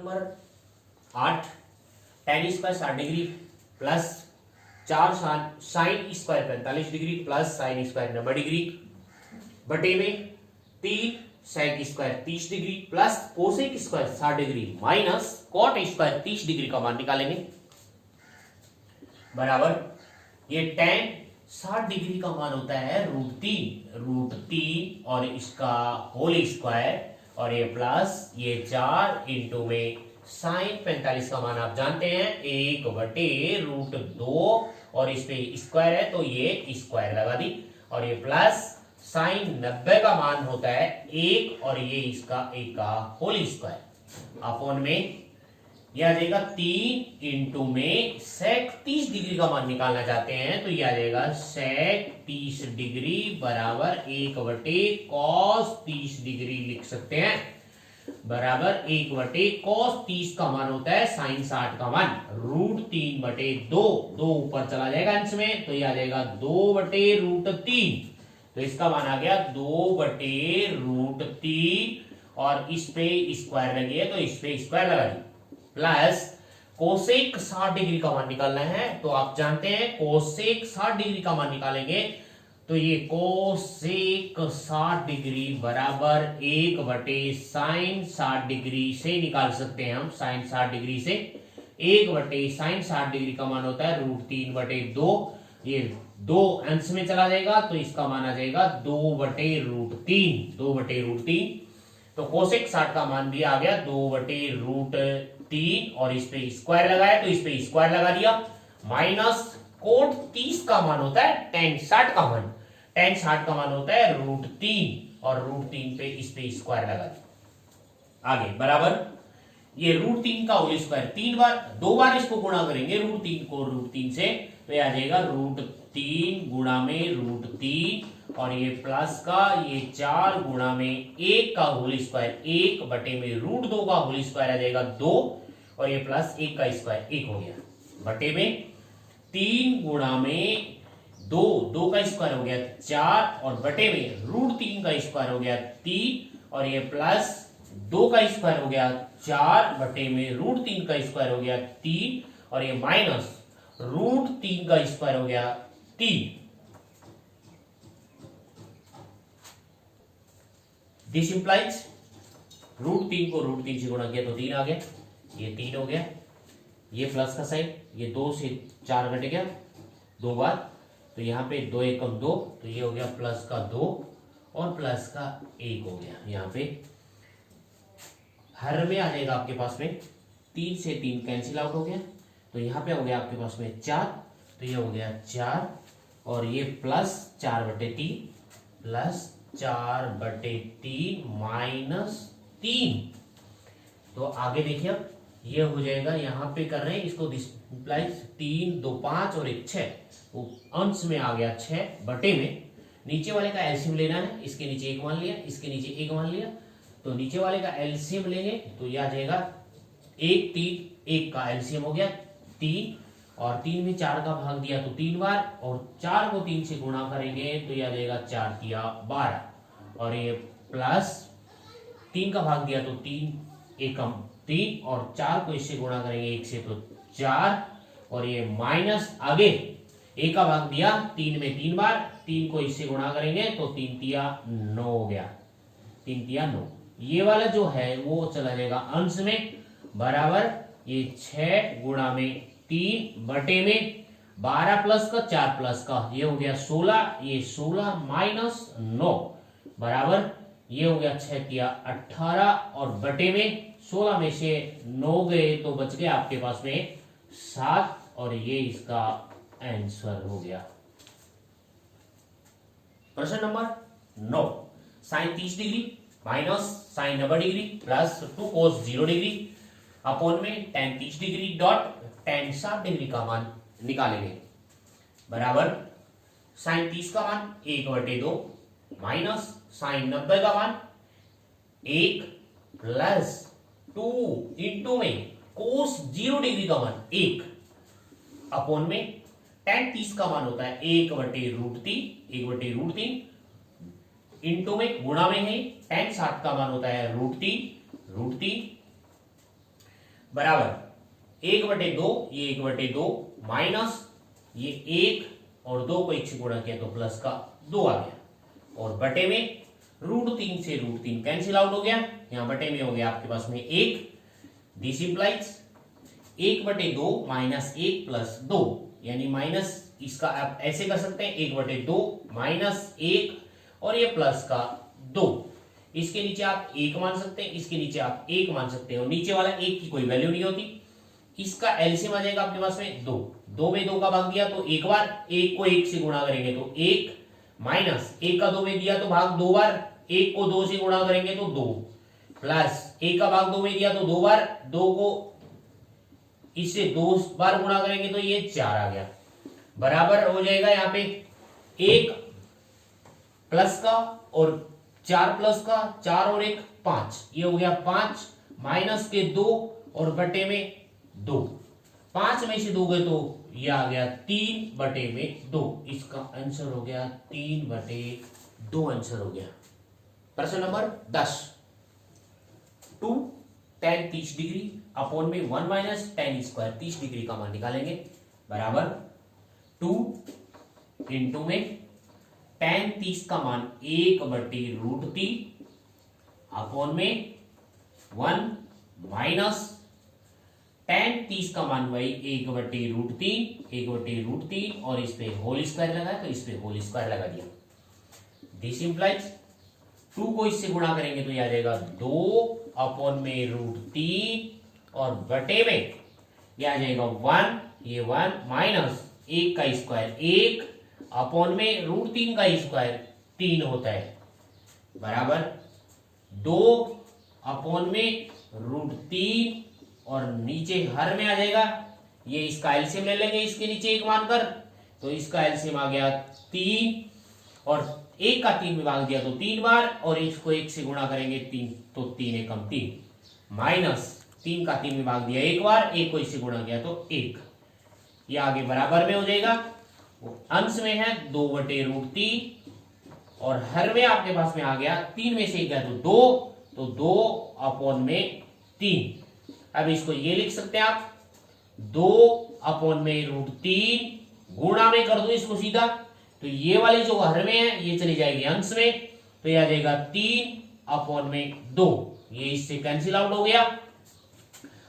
Number 8 tan square 60 degree plus 4 sine square 45 degree plus sine square 90 degree बटे में 3 sec square 30 degree plus cosec square 60 degree minus cot square 30 degree का मान निकालेंगे बराबर ये tan 60 degree का मान होता है √3 और इसका होल स्क्वायर और ये प्लस ये 4 इंटू में साइन 45 का मान आप जानते हैं 1/√2 और इस पे स्क्वायर है तो ये स्क्वायर लगा दी और ये प्लस साइन 90 का मान होता है 1 और ये इसका 1 का होल स्क्वायर अपॉन में यह आ जाएगा 3 इंटू में सेक 30 डिग्री का मान निकालना चाहते हैं तो यह आ जाएगा सेक 30 डिग्री बराबर 1/cos 30 डिग्री लिख सकते हैं बराबर 1/cos 30 का मान होता है साइन 60 का मान √3/2 दो ऊपर चला जाएगा अंश में तो यह आ जाएगा 2/√3 तो इसका मान आ गया 2/√3 और इस पे स्क्वायर लगी है तो इस पे स्क्वायर लगा दी प्लस कोसेक 60 डिग्री का मान निकालना है तो आप जानते हैं कोसेक 60 डिग्री का मान निकालेंगे तो ये कोसेक 60 डिग्री बराबर 1/साइन 60 डिग्री से निकाल सकते हैं हम साइन 60 डिग्री से 1/साइन 60 डिग्री का मान होता है √3/2 ये 2 अंश में चला जाएगा तो इसका मान आ जाएगा 2/√3 तो कोसेक 60 का मान भी आ गया 2/√3 और इस पे स्क्वायर लगाया तो इस पे स्क्वायर लगा दिया माइनस कोट 30 का मान होता है tan 60 का मान tan 60 का मान होता है √3 और √3 पे इस पे स्क्वायर लगा दिया आगे बराबर ये √3 का होल स्क्वायर 3 बार 2 बार इसको गुणा करेंगे √3 को √3 से तो ये आ जाएगा √3 गुणा में √3 और ये प्लस का ये 4 गुणा में 1 का होल स्क्वायर 1/में √2 का होल स्क्वायर आ जाएगा 2 और ये प्लस 1 का स्क्वायर 1 हो गया बटे में 3 गुणा में 2 का स्क्वायर हो गया 4 और बटे में √3 का स्क्वायर हो गया 3 और ये प्लस 2 का स्क्वायर हो गया 4 बटे में √3 का स्क्वायर हो गया 3 और ये माइनस √3 का स्क्वायर हो गया 3 दिस इंप्लाइज √3 को √3 से गुणा किया तो 3 आ गया ये 3 हो गया ये प्लस का साइन ये 2 से 4 घट गया 2 बार तो यहाँ पे 2 एकम 2 तो ये हो गया प्लस का 2 और प्लस का 1 हो गया यहाँ पे हर में आ जाएगा आपके पास में 3 से 3 कैंसिल आउट हो गया तो यहाँ पे हो गया आपके पास में 4 तो ये हो गया 4 और ये प्लस 4/3 प्लस 4/3 माइनस 3 तो आगे देखिए ये हो जाएगा यहाँ पे कर रहे हैं इसको 3 2 5 और 1 6 वो अंश में आ गया 6 बटे में नीचे वाले का एलसीएम लेना है इसके नीचे 1 मान लिया इसके नीचे 1 मान लिया तो नीचे वाले का एलसीएम लेंगे तो यह आ जाएगा 1 3 1 का एलसीएम हो गया 3 और 3 में 4 का भाग दिया तो 3 बार और 4 को 3 से गुणा करेंगे तो यह आ जाएगा 4 तिया 12 और ये प्लस 3 का भाग दिया तो 3 एकम 3 और 4 को इससे गुणा करेंगे 1 से तो 4 और ये माइनस आगे 1 का भाग दिया 3 में 3 बार 3 को इससे गुणा करेंगे तो 3 तिया 9 हो गया 3 तिया 9 ये वाला जो है वो चला जाएगा अंश में बराबर ये 6 गुणा में 3 बटे में 12 प्लस का 4 प्लस का ये हो गया 16 ये 16 माइनस 9 बराबर ये हो गया 6 तिया 18 और बटे में 16 में से 9 गए तो बच गया आपके पास में 7 और ये इसका आंसर हो गया प्रश्न number 9 sine 30 degree minus sine 90 degree plus 2 cos 0 degree upon में tan 30 degree dot tan 60 degree का मान निकालेंगे बराबर साइन 30 का मान 1/2 माइनस साइन 90 का मान 1 प्लस 2 इंटू में cos 0 डिग्री का मान 1 अपॉन में tan 30 का मान होता है 1/√3 इंटू में गुणा में है tan 60 का मान होता है √3 बराबर 1/2, ये 1/2 माइनस ये 1 और 2 को 1 से गुणा किया तो प्लस का 2 आ गया और बटे में √3 से √3 कैंसिल आउट हो गया। यहां बटे में हो गया आपके पास में 1। दिस इंप्लाइज 1/2 माइनस 1 प्लस 2 यानी माइनस इसका आप ऐसे कर सकते हैं 1/2 माइनस 1 और ये प्लस का 2। इसके नीचे आप 1 मान सकते हैं, इसके नीचे आप 1 मान सकते हैं और नीचे वाला 1 की कोई वैल्यू नहीं होती। इसका एलसीएम आ जाएगा आपके पास में 2 में 2 का भाग दिया तो एक बार, 1 को 1 से गुणा करेंगे तो 1 माइनस 1 का 2 में दिया तो भाग 2 बार, 1 को 2 से गुणा करेंगे तो 2 प्लस 1 का भाग 2 में दिया तो 2 बार, 2 को इससे 2 बार गुणा करेंगे तो ये 4 आ गया। बराबर हो जाएगा यहाँ पे 1 प्लस का और 4 प्लस का, 4 और 1 5, ये हो गया 5 माइनस के 2 और बटे में 2, 5 में से 2 गए तो ये आ गया 3/2। इसका आंसर हो गया 3/2 आंसर हो गया। प्रश्न नंबर 10, 2 tan 30 डिग्री अपॉन में 1 माइनस tan स्क्वायर 30 डिग्री का मान निकालेंगे। बराबर 2 इंटू में tan 30 का मान 1/√3 अपॉन में 1 माइनस tan 30 का मान वही 1/√3 और इस पे होल स्क्वायर लगा तो इस पे होल स्क्वायर लगा दिया। दिस इंप्लाइज 2 को इससे गुणा करेंगे तो ये आ जाएगा 2 अपॉन में √3 और बटे में ये आ जाएगा 1, ये 1 माइनस 1 का स्क्वायर 1 अपॉन में √3 का स्क्वायर 3 होता है। बराबर 2 अपॉन में √3 और नीचे हर में आ जाएगा, ये इसका एलसीएम ले लेंगे इसके नीचे 1 मानकर तो इसका एलसीएम आ गया 3 और 1 का 3 में भाग दिया तो 3 बार और इसको 1 से गुणा करेंगे 3 तो 3 एकम 3 माइनस 3 का 3 में भाग दिया 1 बार, 1 को इससे गुणा किया तो 1, ये आगे बराबर में हो जाएगा। अंश में है 2/√3 और हर में आपके पास में आ गया 3 में से 1 गया तो 2 अपॉन में 3। अब इसको ये लिख सकते हैं आप 2 अपॉन में √3 गुणा में कर दो इसको सीधा तो ये वाली जो हर में है ये चली जाएगी अंश में तो ये आ जाएगा 3 अपॉन में 2, ये इससे कैंसिल आउट हो गया।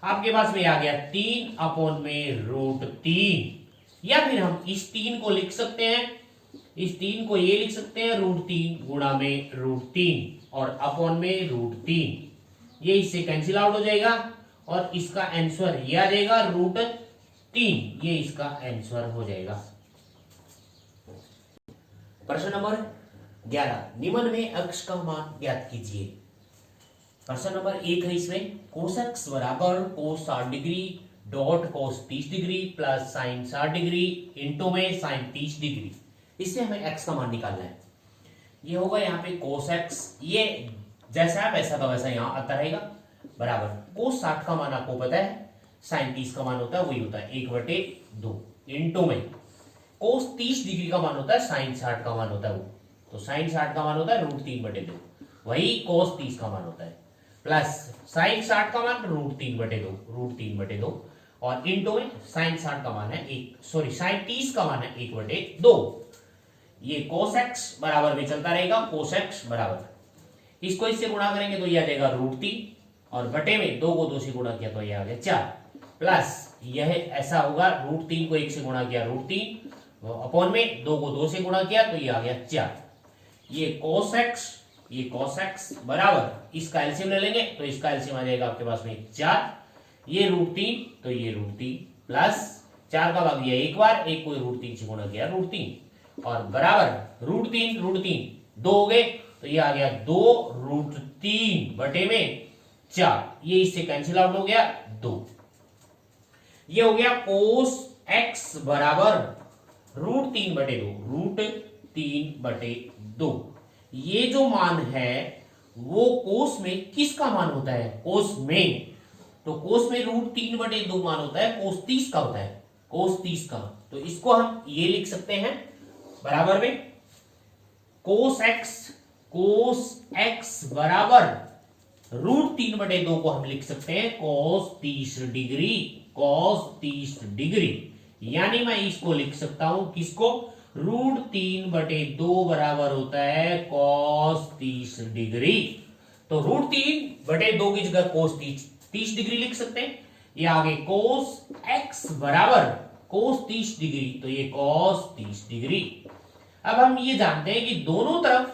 आपके पास में आ गया 3 अपॉन में √3 या फिर हम इस 3 को लिख सकते हैं, इस 3 को ये लिख सकते हैं √3 गुणा में √3 और अपॉन में √3, ये इससे कैंसिल आउट हो जाएगा और इसका आंसर ये आ जाएगा √3, ये इसका आंसर हो जाएगा। प्रश्न नंबर 11, निम्न में अक्ष का मान ज्ञात कीजिए। प्रश्न नंबर 1 है इसमें cos x बराबर cos 60 degree dot cos 30 degree plus sin 60 degree into में sin 30 डिग्री। इससे हमें x का मान निकालना है। ये होगा यहाँ पे cos x, ये जैसा है वैसा का वैसा यहाँ आता रहेगा। बराबर cos 60 का मान आपको पता है, sin 30 का मान होता है वही होता है 1/2 इंटू में cos 30 डिग्री का मान होता है sin 60 का मान होता है वो, तो sin 60 का मान होता है √3/2, वही cos 30 का मान होता है प्लस sin 60 का मान √3/2 और इंटू में sin 60 का मान है sin 30 का मान है 1/2। ये cos x बराबर में चलता रहेगा, cos x बराबर इसको इससे गुणा करेंगे तो ये आ जाएगा √3 और बटे में 2 को 2 से गुणा किया तो ये आ गया 4 प्लस यह ऐसा होगा √3 को 1 से गुणा किया √3 अपॉन में 2 को 2 से गुणा किया तो ये आ गया 4। ये cos x बराबर इसका एलसीएम ले लेंगे तो इसका एलसीएम आ जाएगा आपके पास में 4, ये √3 तो ये √3 प्लस 4 का भाग दिया 1 बार, 1 को √3 से गुणा किया √3 और बराबर √3 2 हो गए तो ये आ गया 2√3 बटे में 4, ये इससे कैंसिल आउट हो गया 2। ये हो गया cos x बराबर √3/2 ये जो मान है वो कोस में किसका मान होता है, कोस में, तो कोस में √3/2 मान होता है, कोस 30 का होता है, कोस 30 का, तो इसको हम ये लिख सकते हैं बराबर में कोस x बराबर √3/2 को हम लिख सकते हैं cos 30 डिग्री, cos 30 डिग्री। यानी मैं इसको लिख सकता हूं, किसको? √3/2 बराबर होता है cos 30 डिग्री। तो √3/2 की जगह cos 30 डिग्री लिख सकते हैं। ये आगे cos x बराबर cos 30 डिग्री, तो ये cos 30 डिग्री। अब हम ये जानते हैं कि दोनों तरफ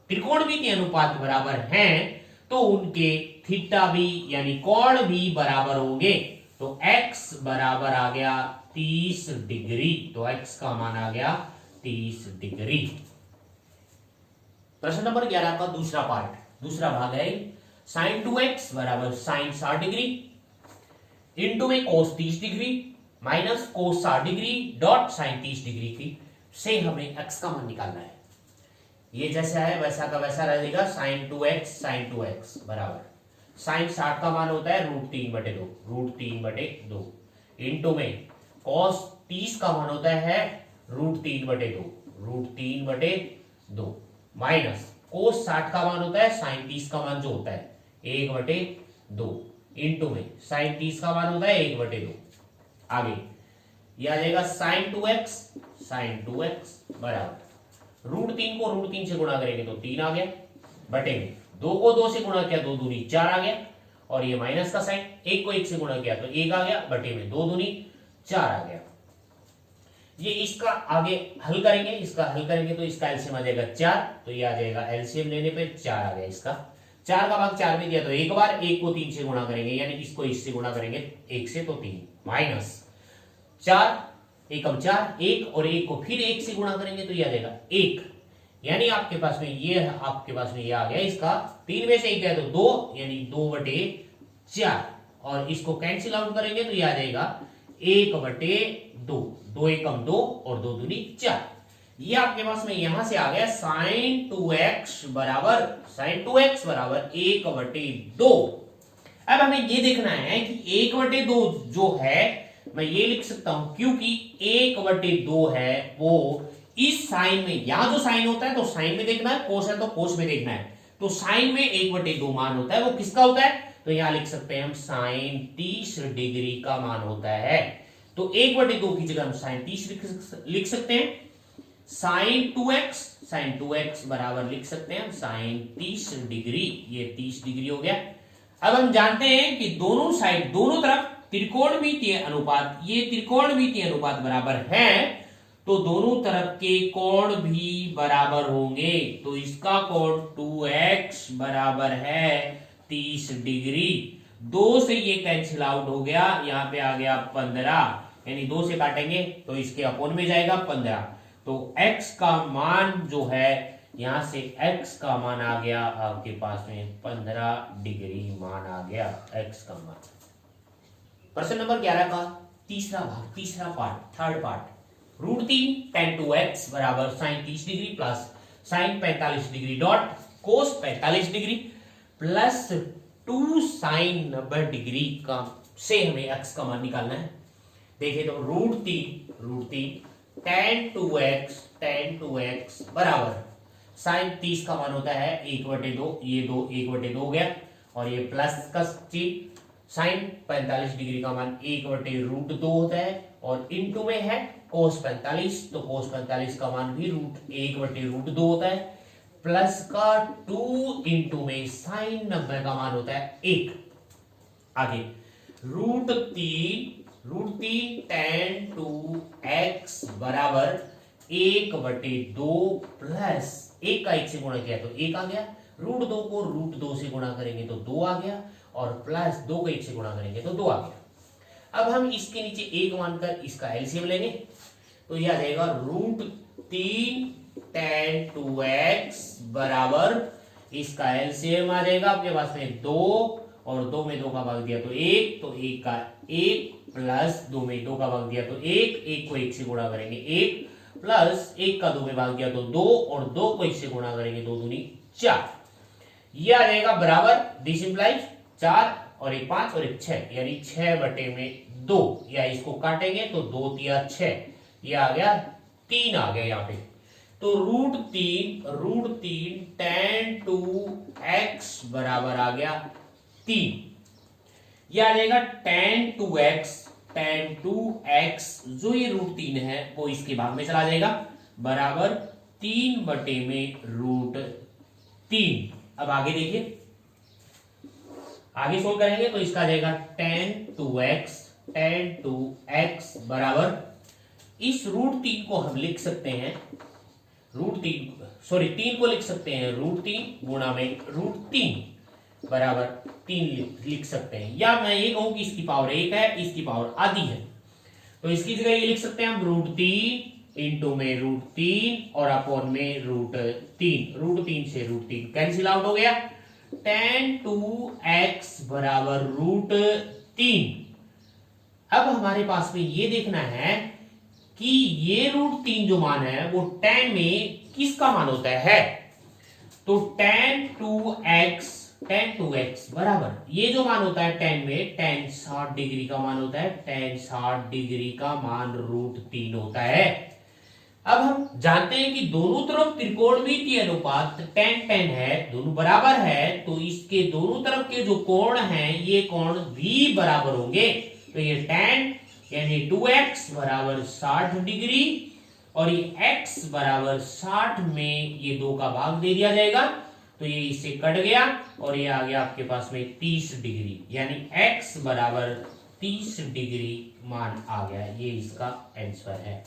त्रिकोणमितीय अनुपात बराबर हैं, तो उनके थीटा भी यानी कोण भी बराबर होंगे। तो x बराबर आ गया 30 डिग्री, तो x का मान आ गया 30 डिग्री। प्रश्न नंबर 11 का दूसरा पार्ट, दूसरा भाग है sin 2x बराबर sin 60 डिग्री इंटू में cos 30 degree minus cos 60 degree dot sin 30 degree की से हमें x का मान निकालना है। ये जैसा है वैसा का वैसा रहेगा। sin 2x बराबर sin 60 का मान होता है √3/2 इंटू में cos 30 का मान होता है √3/2 माइनस cos 60 का मान होता है sin 30 का मान जो होता है 1/2 इंटू में sin 30 का मान होता है 1/2। आगे यह आ जाएगा sin 2x बराबर √3 को √3 से गुणा करेंगे तो 3 आ गया, बटे में 2 को 2 से गुणा किया 2 दूनी 4 आ गया, और ये माइनस का साइन 1 को 1 से गुणा किया तो 1 आ गया, बटे में 2 दूनी 4 आ गया। ये इसका आगे हल करेंगे, इसका हल करेंगे तो इसका एलसीएम आ जाएगा 4, तो ये आ जाएगा एलसीएम लेने पे 4 आ गया। इसका 4 का भाग 4 में दिया तो एक बार, 1 को 3 से गुणा करेंगे यानी इसको इससे गुणा करेंगे 1 से तो 3 माइनस 4 एकम 4 1 और 1 को फिर 1 से गुणा करेंगे तो ये आ जाएगा 1, यानी आपके पास में ये आ गया इसका 3 में से 1 है तो 2 यानी 2/4, और इसको कैंसिल आउट करेंगे तो ये आ जाएगा 1/2, 2 एकम 2 और 2 दूनी 4। ये आपके पास में यहां से आ गया sin 2x बराबर 1/2। अब हमें ये देखना है कि 1/2 जो है मैं ये लिख सकता हूं, क्योंकि 1/2 है वो इस साइन में, यहां जो साइन होता है तो साइन में देखना है, कोस है तो कोस में देखना है, तो साइन में 1/2 मान होता है वो किसका होता है, तो यहां लिख सकते हैं हम sin 30 डिग्री का मान होता है। तो 1/2 की जगह हम sin 30 लिख सकते हैं। sin 2x बराबर लिख सकते हैं हम sin 30 डिग्री, ये 30 डिग्री हो गया। अब हम जानते हैं कि दोनों साइड दोनों तरफ त्रिकोणमितीय अनुपात, ये त्रिकोणमितीय अनुपात बराबर है, तो दोनों तरफ के कोण भी बराबर होंगे। तो इसका कोण 2x बराबर है 30 डिग्री। 2 से ये कैंसिल आउट हो गया, यहां पे आ गया 15, यानी 2 से काटेंगे तो इसके अपोन में जाएगा 15, तो x का मान जो है यहां से x का मान आ गया आपके पास में 15 डिग्री मान आ गया x का मान। प्रश्न नंबर 11 का तीसरा भाग, तीसरा part, third part, √3 tan 2x बराबर sin 30 degree plus sin 45 degree dot cos 45 degree plus 2 sin 90 degree का से हमें x का मान निकालना है। देखिए तो √3 tan 2x बराबर sin 30 का मान होता है 1/2, ये 1/2 हो गया, और ये प्लस का चिन्ह sin 45 डिग्री का मान 1/√2 होता है, और इनटू में है cos 45, तो cos 45 का मान भी 1/√2 होता है, प्लस का 2 इंटू में sin 90 का मान होता है 1। आगे √3 tan 2x बराबर 1/2 प्लस 1 का 1 से गुणा किया तो 1 आ गया, √2 को √2 से गुणा करेंगे तो 2 आ गया, और प्लस 2 को 1 से गुणा करेंगे तो 2 आ गया। अब हम इसके नीचे 1 मानकर इसका एलसीएम लेंगे तो यह आ जाएगा √3 tan 2x बराबर, इसका एलसीएम आ जाएगा आपके पास में 2, और 2 में 2 का भाग दिया तो 1, तो 1 का 1 प्लस 2 में 2 का भाग दिया तो 1 को 1 से गुणा करेंगे 1, प्लस 1 का 2 में भाग दिया तो 2, और 2 को 1 से गुणा करेंगे 2 दूनी 4। यह आ जाएगा बराबर, दिस इंप्लाइज 4 और 1 5 और 1 6, यानी 6/2, या इसको काटेंगे तो 2 तिया 6, यह आ गया 3 आ गया यहाँ पे। तो √3 tan 2x बराबर आ गया 3, ये आ जाएगा tan 2x, tan 2x जो ये √3 है वो इसके भाग में चला जाएगा, बराबर 3 बटे में √3। अब आगे देखिए, आगे सोल्व करेंगे तो इसका आ जाएगा tan 2x बराबर, इस √3 को हम लिख सकते हैं, 3 को लिख सकते हैं √3 गुणा में √3 बराबर 3 लिख सकते हैं, या मैं ये कहूं कि इसकी पावर 1 है, इसकी पावर आधी है, तो इसकी जगह ये लिख सकते हैं हम √3 इंटू में √3 और अपॉन में √3 से √3 कैंसिल आउट हो गया, tan 2x बराबर √3। अब हमारे पास में ये देखना है कि ये √3 जो मान है वो tan में किसका मान होता है, तो tan 2x बराबर ये जो मान होता है tan में, tan 60 डिग्री का मान होता है, tan 60 डिग्री का मान √3 होता है। अब हम जानते हैं कि दोनों तरफ त्रिकोणमितीय अनुपात tan है, दोनों बराबर है, तो इसके दोनों तरफ के जो कोण हैं ये कोण भी बराबर होंगे, तो ये tan यानी 2x बराबर 60 डिग्री और ये x बराबर 60 में ये 2 का भाग दे दिया जाएगा, तो ये इससे कट गया और ये आ गया आपके पास में 30 डिग्री, यानी x बराबर 30 डिग्री मान आ गया, ये इसका आंसर है।